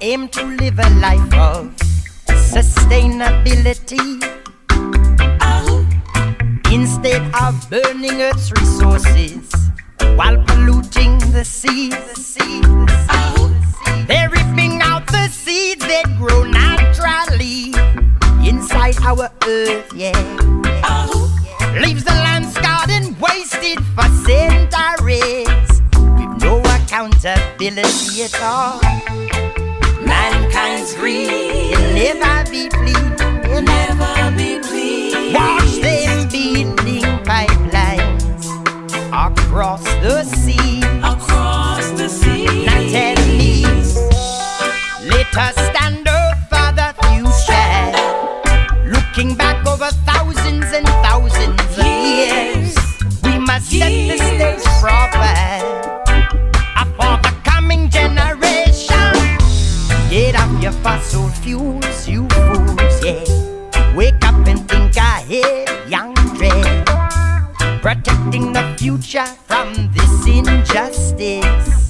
aim to live a life of sustainability. Instead of burning Earth's resources while polluting the seas, they're ripping out the seeds that grow naturally inside our Earth, yeah. Leaves the land scarred and wasted for centuries with no accountability at all. Mankind's greed will never be clean, will never be clean. Watch them building pipelines across the sea, across the sea. Now tell me, let us stand up for the future, looking back over thousands and thousands of years. We must set the stage proper for the coming generation. Get off your fossil fuels, you fools, yeah. Wake up and think ahead, young dread. Protecting the future from this injustice.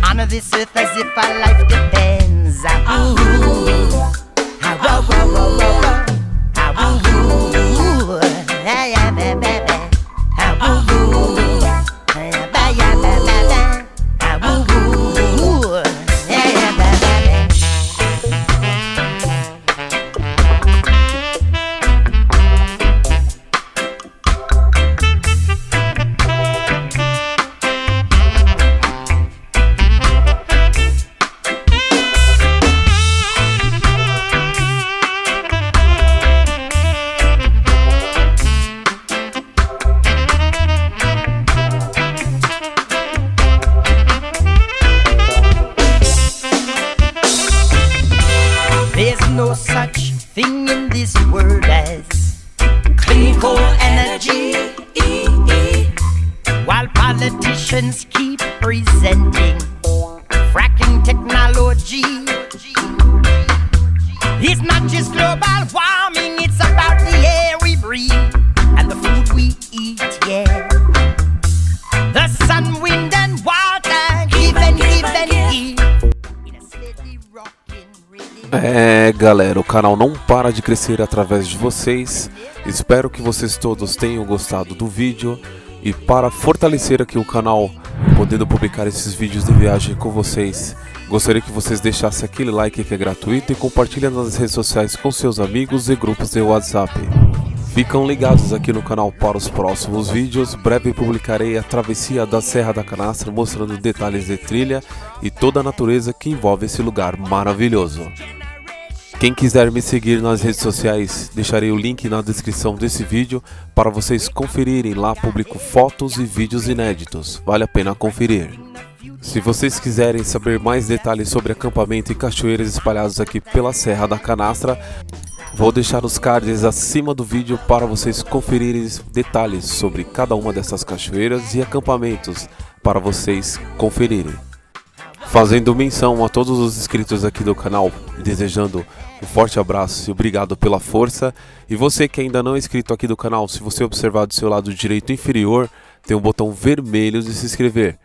Honor this earth as if our life depends. No such thing in this world as clean coal energy, while politicians keep presenting fracking technology. It's not just global warming, it's about the air we breathe and the food we eat, yeah. The sun, wind and water, give and give and give. Galera, o canal não para de crescer através de vocês. Espero que vocês todos tenham gostado do vídeo. E para fortalecer aqui o canal, podendo publicar esses vídeos de viagem com vocês, gostaria que vocês deixassem aquele like que é gratuito e compartilhem nas redes sociais com seus amigos e grupos de WhatsApp. Ficam ligados aqui no canal para os próximos vídeos. Breve publicarei a travessia da Serra da Canastra, mostrando detalhes de trilha e toda a natureza que envolve esse lugar maravilhoso. Quem quiser me seguir nas redes sociais, deixarei o link na descrição desse vídeo para vocês conferirem. Lá publico fotos e vídeos inéditos, vale a pena conferir. Se vocês quiserem saber mais detalhes sobre acampamento e cachoeiras espalhados aqui pela Serra da Canastra, vou deixar os cards acima do vídeo para vocês conferirem detalhes sobre cada uma dessas cachoeiras e acampamentos para vocês conferirem. Fazendo menção a todos os inscritos aqui do canal, desejando um forte abraço e obrigado pela força. E você que ainda não é inscrito aqui do canal, se você observar do seu lado direito inferior, tem um botão vermelho de se inscrever.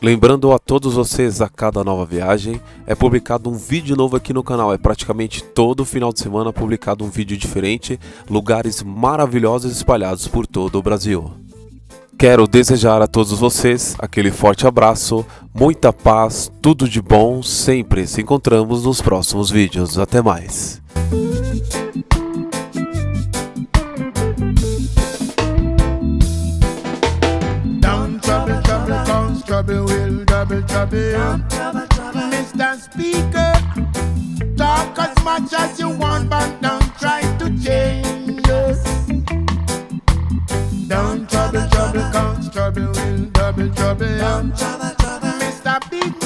Lembrando a todos vocês, a cada nova viagem é publicado um vídeo novo aqui no canal. É praticamente todo final de semana publicado um vídeo diferente, lugares maravilhosos espalhados por todo o Brasil. Quero desejar a todos vocês aquele forte abraço, muita paz, tudo de bom, sempre se encontramos nos próximos vídeos. Até mais! Trouble will double trouble. Mr. Speaker, talk as much as you want, but don't try to change us. Don't trouble, cause trouble will double trouble. Mr. Big